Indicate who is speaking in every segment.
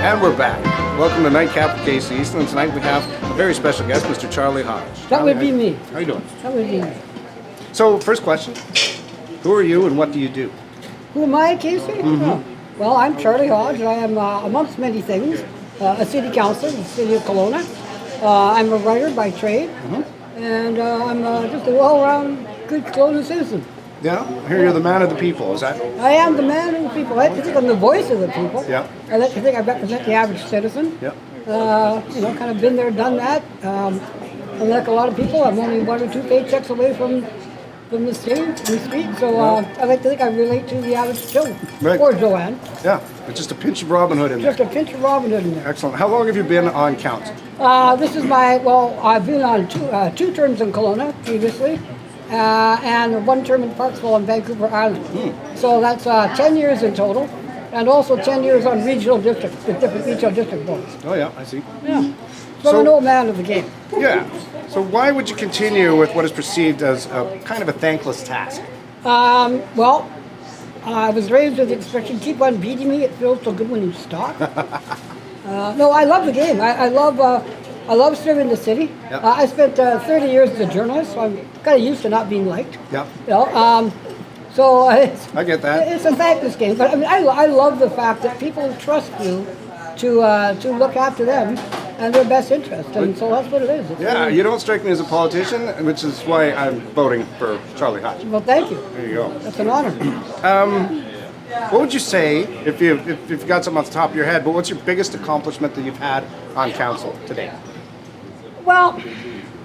Speaker 1: And we're back. Welcome to Nightcap with Casey Eastland. Tonight we have a very special guest, Mr. Charlie Hodge.
Speaker 2: That would be me.
Speaker 1: How you doing?
Speaker 2: That would be me.
Speaker 1: So, first question. Who are you and what do you do?
Speaker 2: Who am I, Casey?
Speaker 1: Mm-hmm.
Speaker 2: Oh. Well, I'm Charlie Hodge. I am, amongst many things, a city councilor in the city of Kelowna. I'm a writer by trade. And I'm just a well-rounded, good Kelowna citizen.
Speaker 1: Yeah? I hear you're the man of the people, is that?
Speaker 2: I am the man of the people. I like to think I'm the voice of the people.
Speaker 1: Yeah.
Speaker 2: I like to think I represent the average citizen.
Speaker 1: Yeah.
Speaker 2: Kind of been there, done that. Unlike a lot of people, I'm only 1 or 2 paychecks away from the street. So I like to think I relate to the average Joe.
Speaker 1: Right.
Speaker 2: Or Joanne.
Speaker 1: Yeah. It's just a pinch of Robin Hood in there.
Speaker 2: Just a pinch of Robin Hood in there.
Speaker 1: Excellent. How long have you been on council?
Speaker 2: This is I've been on two terms in Kelowna previously. And 1 term in Parksville and Vancouver Island. So that's 10 years in total, and also 10 years on regional districts, with different regional district boards.
Speaker 1: Oh, yeah, I see.
Speaker 2: Yeah. So I'm an old man of the game.
Speaker 1: Yeah. So why would you continue with what is perceived as a kind of a thankless task?
Speaker 2: Well, I was raised with the expression, keep on beating me, it feels so good when you stop. No, I love the game. I love serving the city.
Speaker 1: Yep.
Speaker 2: I spent 30 years as a journalist, so I'm kind of used to not being liked.
Speaker 1: Yeah.
Speaker 2: So
Speaker 1: I get that.
Speaker 2: It's a thankless game, but I mean, I love the fact that people trust you to look after them and their best interest, and so that's what it is.
Speaker 1: Yeah, you don't strike me as a politician, which is why I'm voting for Charlie Hodge.
Speaker 2: Well, thank you.
Speaker 1: There you go.
Speaker 2: That's an honor.
Speaker 1: What would you say, if you've got something off the top of your head, but what's your biggest accomplishment that you've had on council today?
Speaker 2: Well,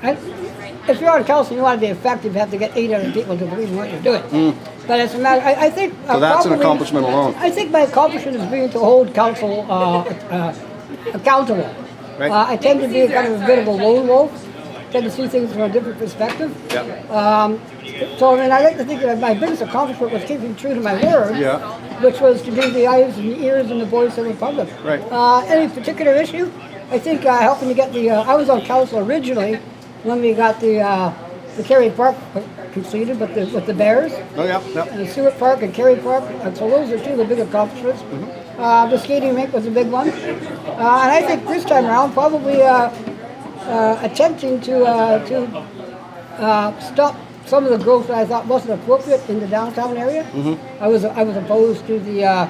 Speaker 2: if you're on council and you want to be effective, you have to get 800 people to believe in what you're doing. But as a matter, I think...
Speaker 1: So that's an accomplishment alone.
Speaker 2: I think my accomplishment is being to hold council accountable.
Speaker 1: Right.
Speaker 2: I tend to be kind of a bit of a lone wolf. Tend to see things from a different perspective.
Speaker 1: Yeah.
Speaker 2: So I mean, I like to think that my biggest accomplishment was keeping true to my word,
Speaker 1: Yeah.
Speaker 2: which was to be the eyes and the ears and the voice of the public.
Speaker 1: Right.
Speaker 2: Any particular issue? I think helping to get the. I was on council originally when we got the Kerry Park completed with the Bears.
Speaker 1: Oh, yeah. Yeah.
Speaker 2: And Stewart Park and Kerry Park. And so those are 2 of the big accomplishments. The skating rink was a big one. And I think this time around, probably attempting to stop some of the growth that I thought wasn't appropriate in the downtown area. I was opposed to the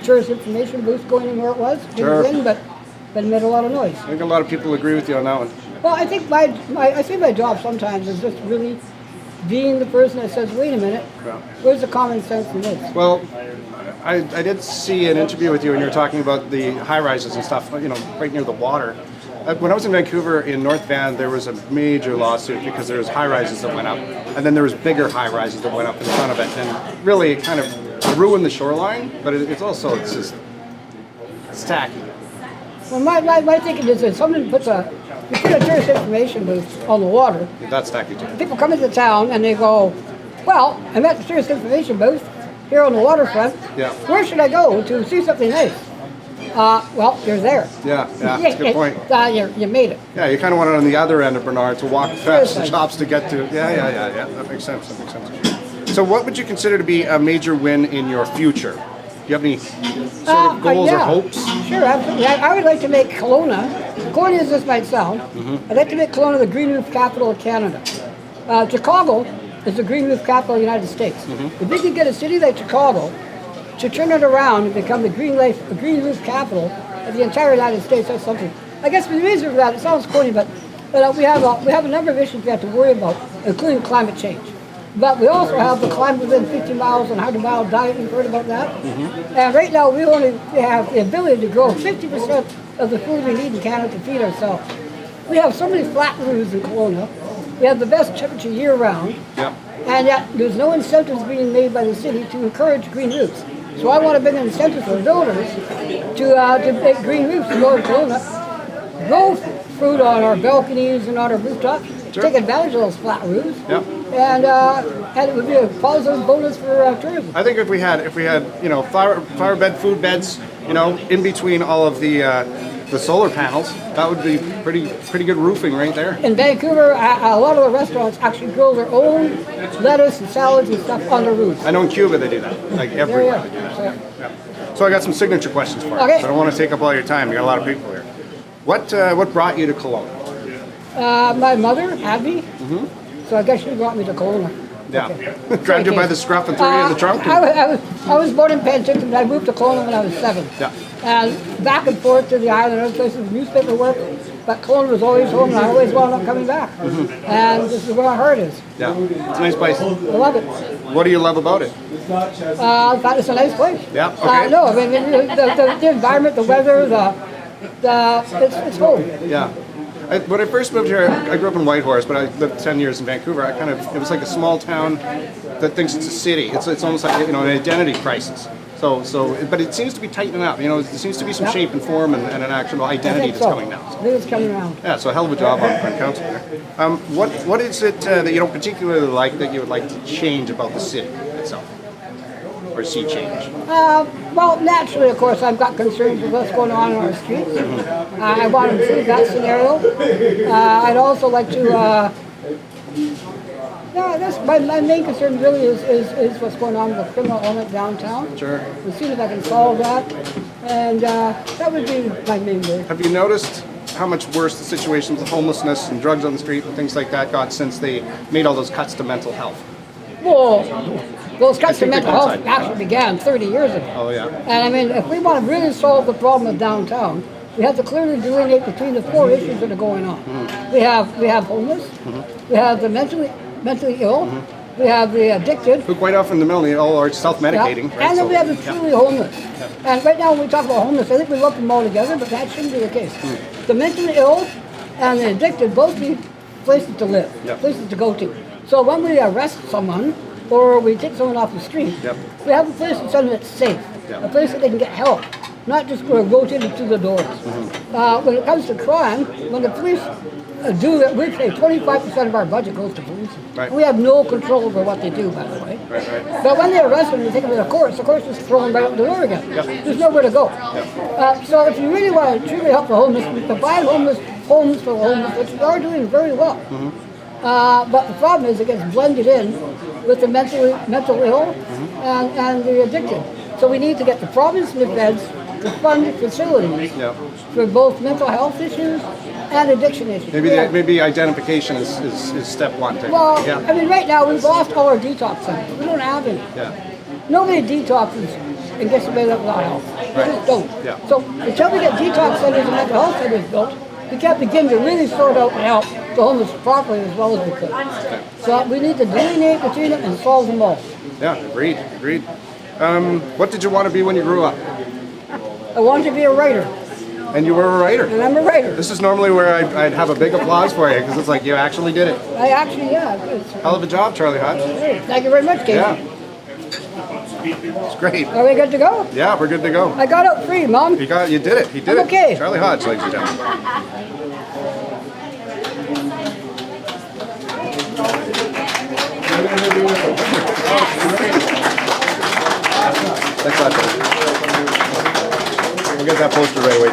Speaker 2: tourist information booth going in where it was.
Speaker 1: Sure.
Speaker 2: Didn't win, but it made a lot of noise.
Speaker 1: I think a lot of people agree with you on that one.
Speaker 2: Well, I think I see my job sometimes is just really being the person that says, wait a minute, where's the common sense in this?
Speaker 1: Well, I did see an interview with you and you were talking about the high-rises and stuff, right near the water. When I was in Vancouver in North Van, there was a major lawsuit because there was high-rises that went up, and then there was bigger high-rises that went up in front of it, and really it kind of ruined the shoreline, but it's tacky.
Speaker 2: Well, my thinking is that someone you put a tourist information booth on the water,
Speaker 1: That's tacky too.
Speaker 2: people come into town and they go, well, I'm at the tourist information booth here on the waterfront.
Speaker 1: Yeah.
Speaker 2: Where should I go to see something nice? Well, you're there.
Speaker 1: Yeah, that's a good point.
Speaker 2: You made it.
Speaker 1: Yeah, you kind of want it on the other end of Bernard to walk fast the
Speaker 2: Seriously.
Speaker 1: shops to get to. Yeah. That makes sense. So what would you consider to be a major win in your future? Do you have any sort of goals or hopes?
Speaker 2: Sure, absolutely. I would like to make Kelowna, corny as this might sound, I'd like to make Kelowna the green roof capital of Canada. Chicago is the green roof capital of the United States. If we could get a city like Chicago to turn it around and become the green roof capital of the entire United States, that's something. I guess the reason for that, it sounds corny, but we have a number of issues we have to worry about, including climate change. But we also have the climate within 50 miles and 100-mile diet. You've heard about that? And right now we only have the ability to grow 50% of the food we need in Canada to feed ourselves. We have so many flat roofs in Kelowna. We have the best temperature year-round.
Speaker 1: Yep.
Speaker 2: And yet there's no incentives being made by the city to encourage green roofs. So I want to bring an incentive for builders to make green roofs in North Kelowna, grow fruit on our balconies and on our rooftops, take advantage of those flat roofs, and it would be a positive bonus for tourism.
Speaker 1: I think if we had flower bed, food beds, in between all of the solar panels, that would be pretty good roofing right there.
Speaker 2: In Vancouver, a lot of the restaurants actually grow their own lettuce and salads and stuff on the roofs.
Speaker 1: I know in Cuba they do that, like everywhere they do that.
Speaker 2: So,
Speaker 1: So I got some signature questions for you.
Speaker 2: Okay.
Speaker 1: So I don't want to take up all your time. You got a lot of people here. What brought you to Kelowna?
Speaker 2: My mother, Abby, so I guess she brought me to Kelowna.
Speaker 1: Yeah.
Speaker 2: Okay.
Speaker 1: Grabbed you by the scruff and threw you in the trunk?
Speaker 2: I was born in Penticton, but I moved to Kelowna when I was 7.
Speaker 1: Yeah.
Speaker 2: And back and forth to the island, other places, newspaper work, but Kelowna was always home, and I always wound up coming back. And this is where my heart is.
Speaker 1: Yeah. It's a nice place.
Speaker 2: I love it.
Speaker 1: What do you love about it?
Speaker 2: I thought it's a nice place.
Speaker 1: Yeah, okay.
Speaker 2: No, I mean, the environment, the weather, it's home.
Speaker 1: Yeah. When I first moved here, I grew up in Whitehorse, but I lived 10 years in Vancouver. It was like a small town that thinks it's a city. It's almost like, an identity crisis. But it seems to be tightening up. There seems to be some shape and form and an actual identity that's coming now.
Speaker 2: I think it's coming around.
Speaker 1: Yeah, so a hell of a job on council there. What is it that you don't particularly like that you would like to change about the city itself? Or see change?
Speaker 2: Well, naturally, of course, I've got concerns with what's going on our streets. I want to improve that scenario. I'd also like to. That's my main concern really is what's going on with the criminal element downtown.
Speaker 1: Sure.
Speaker 2: We'll see if I can solve that, and that would be my main goal.
Speaker 1: Have you noticed how much worse the situation with homelessness and drugs on the street and things like that got since they made all those cuts to mental health?
Speaker 2: Well, those cuts to
Speaker 1: think
Speaker 2: mental
Speaker 1: the
Speaker 2: health
Speaker 1: downside.
Speaker 2: actually began 30 years ago.
Speaker 1: Oh, yeah.
Speaker 2: And I mean, if we want to really solve the problem of downtown, we have to clearly delineate between the 4 issues that are going on. We have homeless, we have the mentally ill, we have the addicted,
Speaker 1: Who quite often in the middle all are self-medicating.
Speaker 2: yeah,
Speaker 1: Right?
Speaker 2: and then we have the
Speaker 1: Yeah.
Speaker 2: truly homeless. And right now when we talk about homeless, I think we lump them all together, but that shouldn't be the case. The mentally ill and the addicted both need places to live,
Speaker 1: Yeah.
Speaker 2: places to go to. So when we arrest someone, or we take someone off the street,
Speaker 1: Yep.
Speaker 2: we have a place to send them that's safe,
Speaker 1: Yep.
Speaker 2: a place that they can get help, not just rotated through the doors. When it comes to crime, when the police do it, we say 25% of our budget goes to police.
Speaker 1: Right.
Speaker 2: We have no control over what they do, by the way.
Speaker 1: Right.
Speaker 2: But when they arrest them and take them to the courts just throw them right out the door again.
Speaker 1: Yep.
Speaker 2: There's nowhere to go. So if you really want to truly help the homeless, we provide homes for the homeless, which we are doing very well. But the problem is it gets blended in with the mental ill and the addicted. So we need to get the province and the feds to fund facilities
Speaker 1: Yeah.
Speaker 2: for both mental health issues and addiction issues.
Speaker 1: Maybe identification is step one.
Speaker 2: Well,
Speaker 1: Yeah.
Speaker 2: I mean, right now we've lost all our detox centers. We don't have any.
Speaker 1: Yeah.
Speaker 2: Nobody detoxes and gets away without help. We just don't.
Speaker 1: Yeah.
Speaker 2: So until we get detox centers and mental health centers built, we can't begin to really sort out and help the homeless properly as well as we could. So we need to delineate between them and solve them all.
Speaker 1: Yeah, agreed. What did you want to be when you grew up?
Speaker 2: I wanted to be a writer,
Speaker 1: And you were a writer.
Speaker 2: and I'm a writer.
Speaker 1: This is normally where I'd have a big applause for you because it's like you actually did it.
Speaker 2: I actually, yeah.
Speaker 1: Hell of a job, Charlie Hodge.
Speaker 2: Thank you very much, Casey.
Speaker 1: Yeah. It's great.
Speaker 2: Are we good to go?
Speaker 1: Yeah, we're good to go.
Speaker 2: I got out free, Mom.
Speaker 1: You did it. He did
Speaker 2: I'm
Speaker 1: it.
Speaker 2: okay.
Speaker 1: Charlie Hodge, ladies and gentlemen. Thanks a lot, Charlie. We'll get that poster right away.